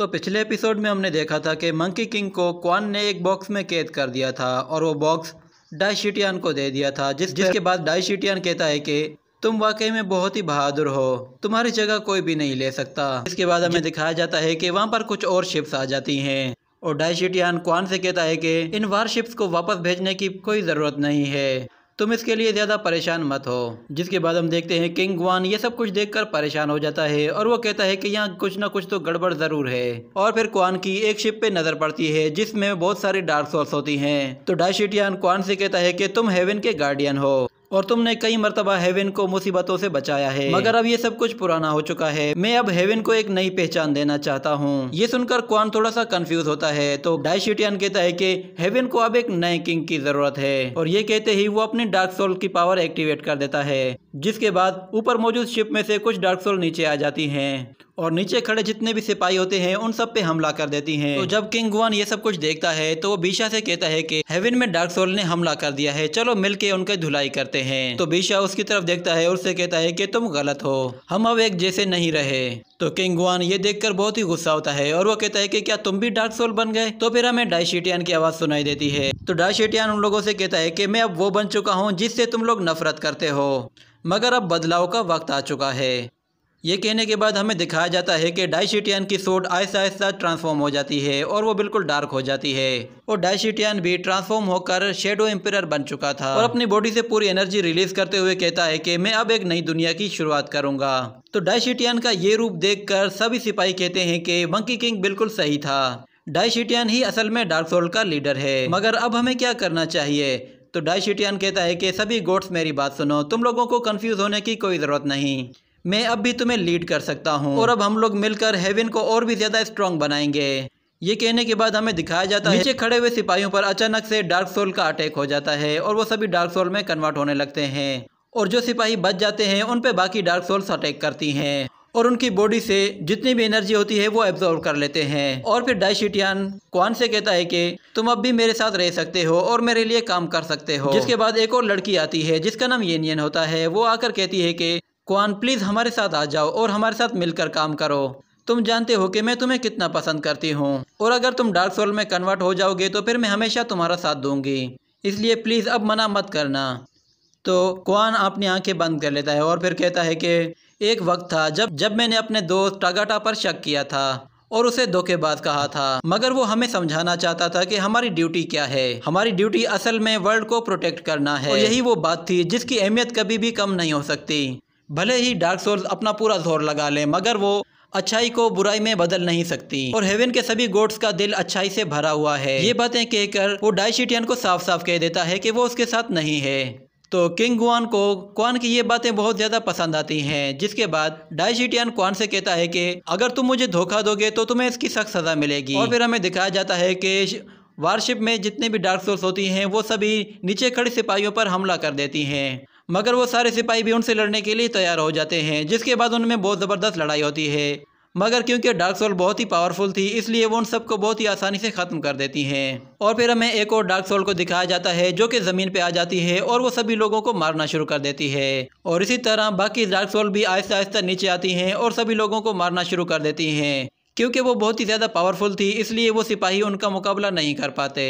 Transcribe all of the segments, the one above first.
तो पिछले एपिसोड में हमने देखा था कि मंकी किंग को क्वान ने एक बॉक्स में कैद कर दिया था और वो बॉक्स डाइशिटियन को दे दिया था, जिसके बाद डाइशिटियन कहता है कि तुम वाकई में बहुत ही बहादुर हो, तुम्हारी जगह कोई भी नहीं ले सकता। इसके बाद हमें दिखाया जाता है कि वहाँ पर कुछ और शिप्स आ जाती हैं और डाइशिटियन क्वान से कहता है कि इन वारशिप्स को वापस भेजने की कोई ज़रूरत नहीं है, तुम इसके लिए ज़्यादा परेशान मत हो। जिसके बाद हम देखते हैं किंग ग्वान ये सब कुछ देखकर परेशान हो जाता है और वो कहता है कि यहाँ कुछ ना कुछ तो गड़बड़ ज़रूर है। और फिर क्वान की एक शिप पे नज़र पड़ती है जिसमें बहुत सारी डार्क सोल्स होती हैं। तो डाइशिटियन क्वान से कहता है कि तुम हेवन के गार्डियन हो और तुमने कई मर्तबा हेवन को मुसीबतों से बचाया है, मगर अब ये सब कुछ पुराना हो चुका है। मैं अब हेवन को एक नई पहचान देना चाहता हूँ। ये सुनकर क्वान थोड़ा सा कंफ्यूज होता है। तो डाइशिटियन कहता है कि हेवन को अब एक नए किंग की जरूरत है और ये कहते ही वो अपनी डार्क सोल की पावर एक्टिवेट कर देता है। जिसके बाद ऊपर मौजूद शिप में से कुछ डार्क सोल नीचे आ जाती हैं और नीचे खड़े जितने भी सिपाही होते हैं उन सब पे हमला कर देती हैं। तो जब किंग ग्वान ये सब कुछ देखता है तो वो बीशा से कहता है कि हेवन में डार्क सोल ने हमला कर दिया है, चलो मिलके उनकी धुलाई करते हैं। तो बीशा उसकी तरफ देखता है और उससे कहता है कि तुम गलत हो, हम अब एक जैसे नहीं रहे। तो किंग ग्वान ये देखकर बहुत ही गुस्सा होता है और वो कहता है कि क्या तुम भी डार्क सोल बन गए। तो फिर हमें डाइशिटियन की आवाज़ सुनाई देती है। तो डाइशिटियन उन लोगों से कहता है कि मैं अब वो बन चुका हूँ जिससे तुम लोग नफरत करते हो, मगर अब बदलाव का वक्त आ चुका है। ये कहने के बाद हमें दिखाया जाता है कि डाइशिटियन की सोड आहिस्ता आहिस्ता ट्रांसफॉर्म हो जाती है और वो बिल्कुल डार्क हो जाती है और डाइशिटियन भी ट्रांसफॉर्म होकर शैडो एम्परर बन चुका था और अपनी बॉडी से पूरी एनर्जी रिलीज करते हुए कहता है कि मैं अब एक नई दुनिया की शुरुआत करूंगा। तो डाइशिटियन का ये रूप देखकर सभी सिपाही कहते हैं कि मंकी किंग बिल्कुल सही था, डाइशिटियन ही असल में डार्क सोल का लीडर है, मगर अब हमें क्या करना चाहिए। तो डाइशिटियन कहता है कि सभी गोट्स मेरी बात सुनो, तुम लोगों को कंफ्यूज होने की कोई ज़रूरत नहीं, मैं अब भी तुम्हें लीड कर सकता हूँ और अब हम लोग मिलकर हेवन को और भी ज़्यादा स्ट्रॉन्ग बनाएंगे। ये कहने के बाद हमें दिखाया जाता है नीचे खड़े हुए सिपाहियों पर अचानक से डार्क सोल का अटैक हो जाता है और वो सभी डार्क सोल में कन्वर्ट होने लगते हैं और जो सिपाही बच जाते हैं उन पे बाकी डार्क सोल्स अटैक करती हैं और उनकी बॉडी से जितनी भी एनर्जी होती है वो एब्जॉर्व कर लेते हैं। और फिर डाइशिटियन क्वान से कहता है कि तुम अब भी मेरे साथ रह सकते हो और मेरे लिए काम कर सकते हो। जिसके बाद एक और लड़की आती है जिसका नाम येनियन होता है। वो आकर कहती है कि क्वान प्लीज़ हमारे साथ आ जाओ और हमारे साथ मिलकर काम करो, तुम जानते हो कि मैं तुम्हें कितना पसंद करती हूँ और अगर तुम डार्क सोल में कन्वर्ट हो जाओगे तो फिर मैं हमेशा तुम्हारा साथ दूंगी, इसलिए प्लीज़ अब मना मत करना। तो क्वान अपनी आंखें बंद कर लेता है और फिर कहता है कि एक वक्त था जब मैंने अपने दोस्त टागाटा पर शक किया था और उसे धोखेबाज कहा था, मगर वो हमें समझाना चाहता था कि हमारी ड्यूटी क्या है। हमारी ड्यूटी असल में वर्ल्ड को प्रोटेक्ट करना है और यही वो बात थी जिसकी अहमियत कभी भी कम नहीं हो सकती। भले ही डार्क सोल्स अपना पूरा जोर लगा ले, मगर वो अच्छाई को बुराई में बदल नहीं सकती और हेवन के सभी गोड्स का दिल अच्छाई से भरा हुआ है। ये बातें कहकर वो डाइशिटियन को साफ साफ कह देता है कि वो उसके साथ नहीं है। तो किंग ग्वान को क्वान की ये बातें बहुत ज़्यादा पसंद आती हैं। जिसके बाद डाइशिटियन क्वान से कहता है कि अगर तुम मुझे धोखा दोगे तो तुम्हें इसकी सख्त सज़ा मिलेगी। और फिर हमें दिखाया जाता है कि वारशिप में जितने भी डार्क सोल्स होती हैं वो सभी नीचे खड़े सिपाहियों पर हमला कर देती हैं, मगर वो सारे सिपाही भी उनसे लड़ने के लिए तैयार हो जाते हैं। जिसके बाद उनमें बहुत ज़बरदस्त लड़ाई होती है, मगर क्योंकि डार्क सोल बहुत ही पावरफुल थी इसलिए वो उन सबको बहुत ही आसानी से ख़त्म कर देती हैं। और फिर हमें एक और डार्क सोल को दिखाया जाता है जो कि ज़मीन पे आ जाती है और वो सभी लोगों को मारना शुरू कर देती है और इसी तरह बाकी डार्क सोल भी आहिस्ता आहिस्ता नीचे आती हैं और सभी लोगों को मारना शुरू कर देती हैं। क्योंकि वो बहुत ही ज़्यादा पावरफुल थी इसलिए वो सिपाही उनका मुकाबला नहीं कर पाते।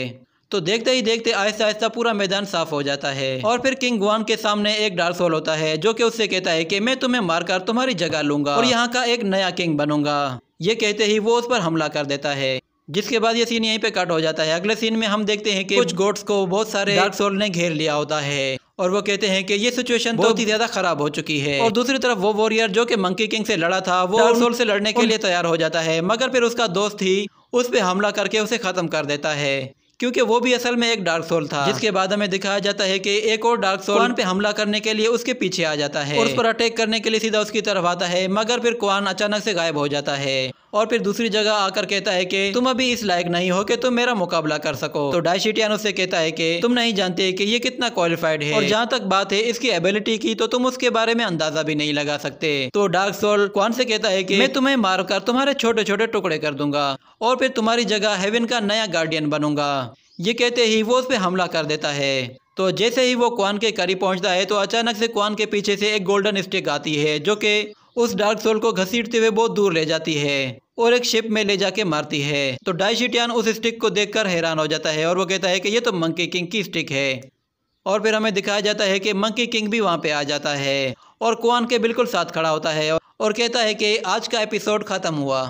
तो देखते ही देखते आहिस्ता आहिस्ता पूरा मैदान साफ हो जाता है और फिर किंग ग्वान के सामने एक डार्क सोल होता है जो कि उससे कहता है कि मैं तुम्हें मारकर तुम्हारी जगह लूंगा और यहाँ का एक नया किंग बनूंगा। ये कहते ही वो उस पर हमला कर देता है। जिसके बाद ये सीन यहीं पे कट हो जाता है। अगले सीन में हम देखते हैं कि कुछ गोट्स को बहुत सारे डार्क सोल ने घेर लिया होता है और वो कहते हैं कि ये सिचुएशन बहुत ही ज्यादा खराब हो चुकी है। और दूसरी तरफ वो वॉरियर जो कि मंकी किंग से लड़ा था वो डार्क सोल से लड़ने के लिए तैयार हो जाता है, मगर फिर उसका दोस्त ही उस पर हमला करके उसे खत्म कर देता है क्योंकि वो भी असल में एक डार्क सोल था। जिसके बाद हमें दिखाया जाता है कि एक और डार्क सोल क्वान पे हमला करने के लिए उसके पीछे आ जाता है और उस पर अटैक करने के लिए सीधा उसकी तरफ आता है, मगर फिर क्वान अचानक से गायब हो जाता है और फिर दूसरी जगह आकर कहता है कि तुम अभी इस लायक नहीं हो कि तुम मेरा मुकाबला कर सको। तो डाइशिटियन उससे कहता है कि तुम नहीं जानते कि ये कितना क्वालिफाइड है और जहाँ तक बात है इसकी एबिलिटी की तो तुम उसके बारे में अंदाजा भी नहीं लगा सकते। तो डार्क सोल क्वान से कहता है कि मैं तुम्हें मारकर तुम्हारे छोटे छोटे टुकड़े कर दूंगा और फिर तुम्हारी जगह हेवन का नया गार्डियन बनूंगा। ये कहते ही वो उस पर हमला कर देता है। तो जैसे ही वो क्वान के करीब पहुंचता है तो अचानक से क्वान के पीछे से एक गोल्डन स्टिक आती है जो कि उस डार्क सोल को घसीटते हुए बहुत दूर ले जाती है और एक शिप में ले जाके मारती है। तो डाइशिटियन उस स्टिक को देखकर हैरान हो जाता है और वो कहता है कि ये तो मंकी किंग की स्टिक है। और फिर हमें दिखाया जाता है कि मंकी किंग भी वहाँ पे आ जाता है और क्वान के बिल्कुल साथ खड़ा होता है और कहता है कि आज का एपिसोड ख़त्म हुआ।